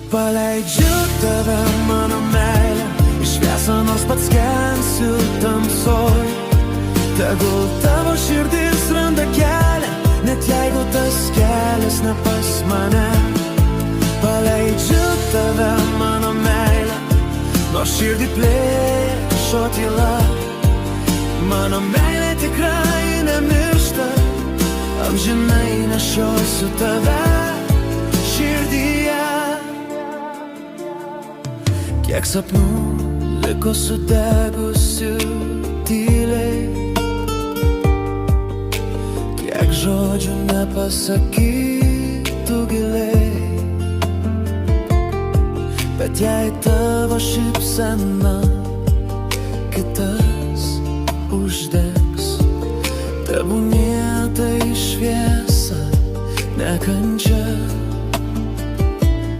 Paleidžiu tave, mano meilė, į šviesą nors pats kelsiu tamsoj. Tegul tavo širdis randa kelią, net jeigu tas kelias ne pas mane. Paleidžiu tave, mano meilė, nors širdį plėšo tyla. Mano meilė tikrai nemiršta, amžinai nešiosiu tave širdyje. Kiek sapnų liko sudegusių tyliai, kiek žodžių nepasakytų giliai. Bet jei tavo šypsena kitas uždegs, tebūnie tai šviesa, ne kančia.